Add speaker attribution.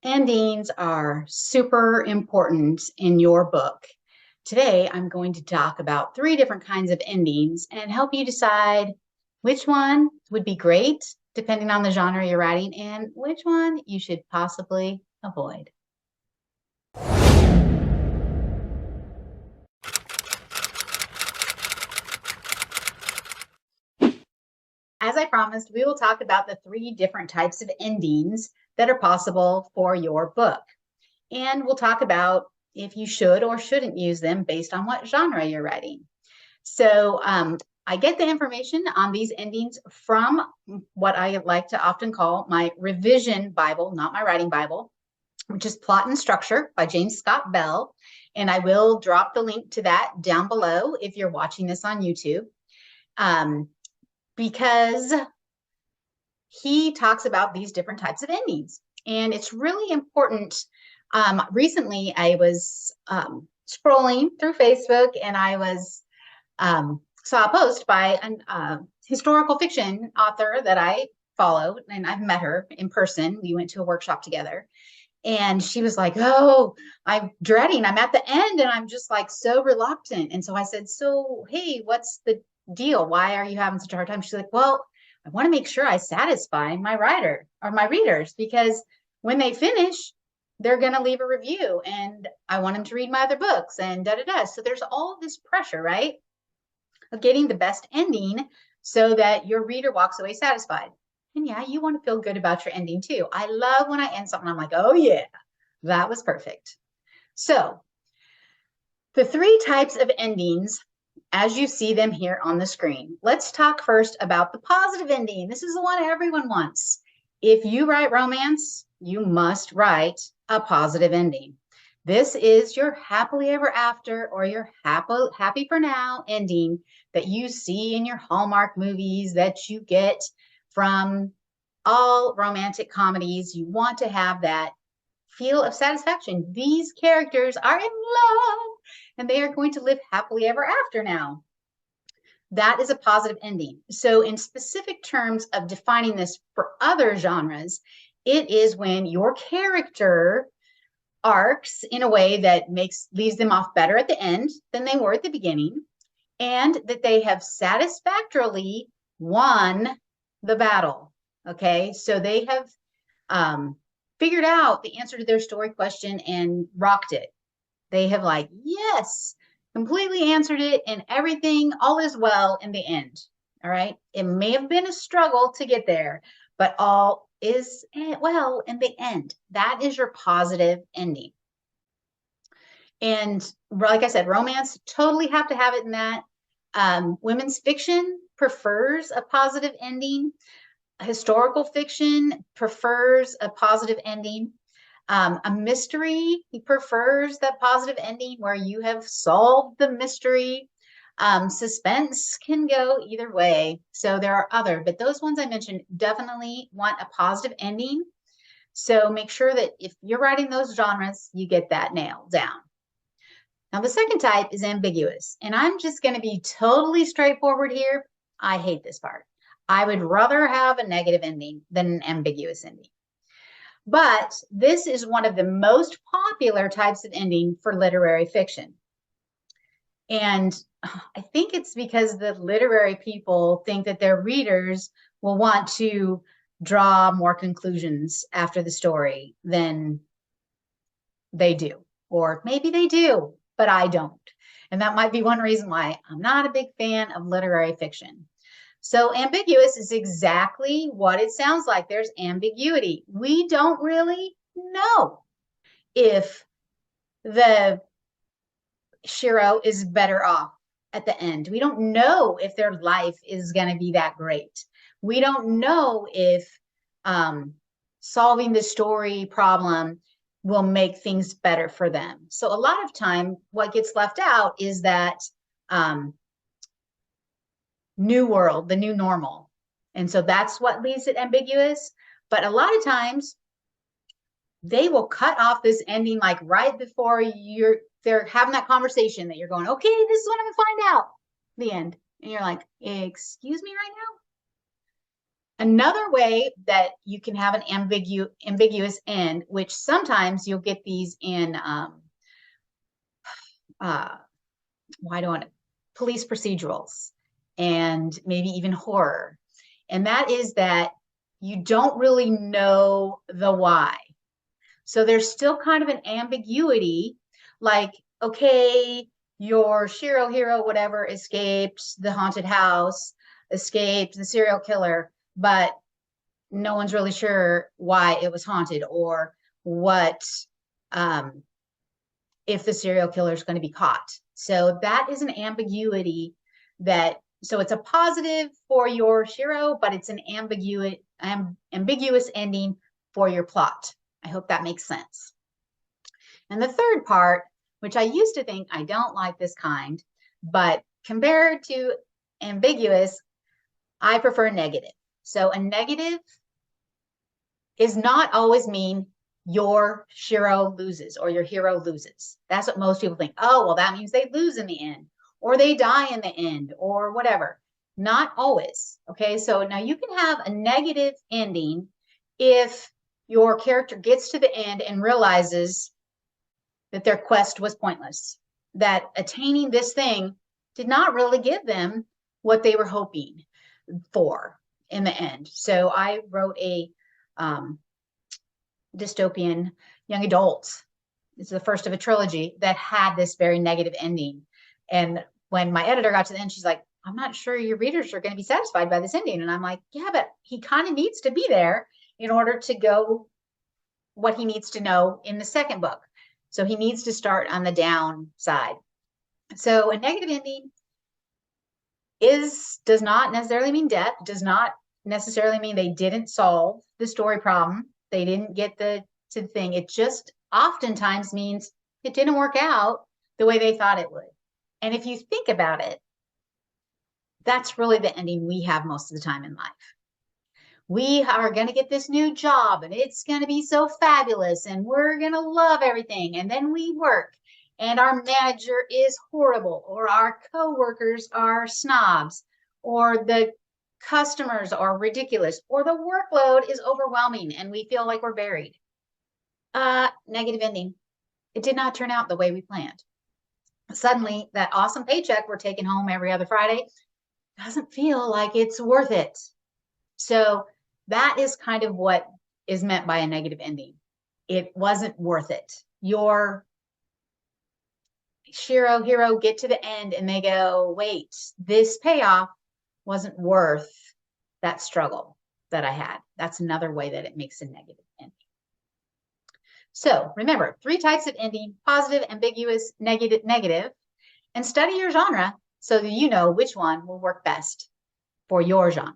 Speaker 1: Endings are super important in your book. Today, I'm going to talk about three different kinds of endings and help you decide which one would be great, depending on the genre you're writing, and which one you should possibly avoid. As I promised, we will talk about the three different types of endings that are possible for your book. And we'll talk about if you should or shouldn't use them based on what genre you're writing. So I get the information on these endings from what I like to often call my revision Bible, not my writing Bible, which is Plot and Structure by James Scott Bell. And I will drop the link to that down below if you're watching this on YouTube, because he talks about these different types of endings. And it's really important. Recently, I was scrolling through Facebook and I was saw a post by a historical fiction author that I follow, and I've met her in person. We went to a workshop together. And she was like, "Oh, I'm dreading. I'm at the end and I'm just like so reluctant." And so I said, "So, hey, what's the deal? Why are you having such a hard time?" She's like, "Well, I want to make sure I satisfy my writer or my readers, because when they finish, they're going to leave a review and I want them to read my other books and da da da." So there's all this pressure, right, of getting the best ending so that your reader walks away satisfied. And yeah, you want to feel good about your ending too. I love when I end something, I'm like, "Oh yeah, that was perfect." So the three types of endings, as you see them here on the screen. Let's talk first about the positive ending. This is the one everyone wants. If you write romance, you must write a positive ending. This is your happily ever after or your happy for now ending that you see in your Hallmark movies, that you get from all romantic comedies. You want to have that feel of satisfaction. These characters are in love and they are going to live happily ever after now. That is a positive ending. So in specific terms of defining this for other genres, it is when your character arcs in a way that leaves them off better at the end than they were at the beginning, and that they have satisfactorily won the battle. Okay, so they have figured out the answer to their story question and rocked it. They have like, yes, completely answered it, and everything, all is well in the end. All right. It may have been a struggle to get there, but all is well in the end. That is your positive ending. And like I said, romance, totally have to have it in that. Women's fiction prefers a positive ending. Historical fiction prefers a positive ending. A mystery, he prefers that positive ending where you have solved the mystery. Suspense can go either way. So there are other, but those ones I mentioned definitely want a positive ending. So make sure that if you're writing those genres, you get that nailed down. Now, the second type is ambiguous, and I'm just going to be totally straightforward here. I hate this part. I would rather have a negative ending than an ambiguous ending. But this is one of the most popular types of ending for literary fiction. And I think it's because the literary people think that their readers will want to draw more conclusions after the story than they do. Or maybe they do, but I don't. And that might be one reason why I'm not a big fan of literary fiction. So ambiguous is exactly what it sounds like. There's ambiguity. We don't really know if the Shiro is better off at the end. We don't know if their life is going to be that great. We don't know if solving the story problem will make things better for them. So a lot of time, what gets left out is that new world, the new normal. And so that's what leaves it ambiguous. But a lot of times they will cut off this ending like right before they're having that conversation that you're going, okay, this is what I'm gonna find out. The end. And you're like, excuse me right Another way that you can have an ambiguous end, which sometimes you'll get these in why don't police procedurals and maybe even horror. And that is that you don't really know the why. So there's still kind of an ambiguity, like, okay, your Shiro hero, whatever, escaped the haunted house, escaped the serial killer, but no one's really sure why it was haunted or what if the serial killer is going to be caught. So that is an ambiguity so it's a positive for your Shiro, but it's an ambiguous ending for your plot. I hope that makes sense. And the third part, which I used to think I don't like this kind, but compared to ambiguous, I prefer negative. So a negative is not always mean your Shiro loses or your hero loses. That's what most people think. Oh, well, that means they lose in the end or they die in the end or whatever. Not always. Okay. So now you can have a negative ending if your character gets to the end and realizes that their quest was pointless, that attaining this thing did not really give them what they were hoping for in the end. So I wrote a dystopian young adult. It's the first of a trilogy that had this very negative ending. And when my editor got to the end, she's like, I'm not sure your readers are going to be satisfied by this ending. And I'm like, yeah, but he kind of needs to be there in order to go what he needs to know in the second book. So he needs to start on the downside. So a negative ending does not necessarily mean death, does not necessarily mean they didn't solve the story problem. They didn't get to the thing. It just oftentimes means it didn't work out the way they thought it would. And if you think about it, that's really the ending we have most of the time in life. We are going to get this new job and it's going to be so fabulous and we're going to love everything. And then we work and our manager is horrible, or our coworkers are snobs, or the customers are ridiculous, or the workload is overwhelming and we feel like we're buried. Negative ending. It did not turn out the way we planned. Suddenly, that awesome paycheck we're taking home every other Friday doesn't feel like it's worth it. So that is kind of what is meant by a negative ending. It wasn't worth it. Your Shiro hero get to the end and they go, wait, this payoff wasn't worth that struggle that I had. That's another way that it makes a negative ending. So remember, 3 types of ending: positive, ambiguous, negative, and study your genre so that you know which one will work best for your genre.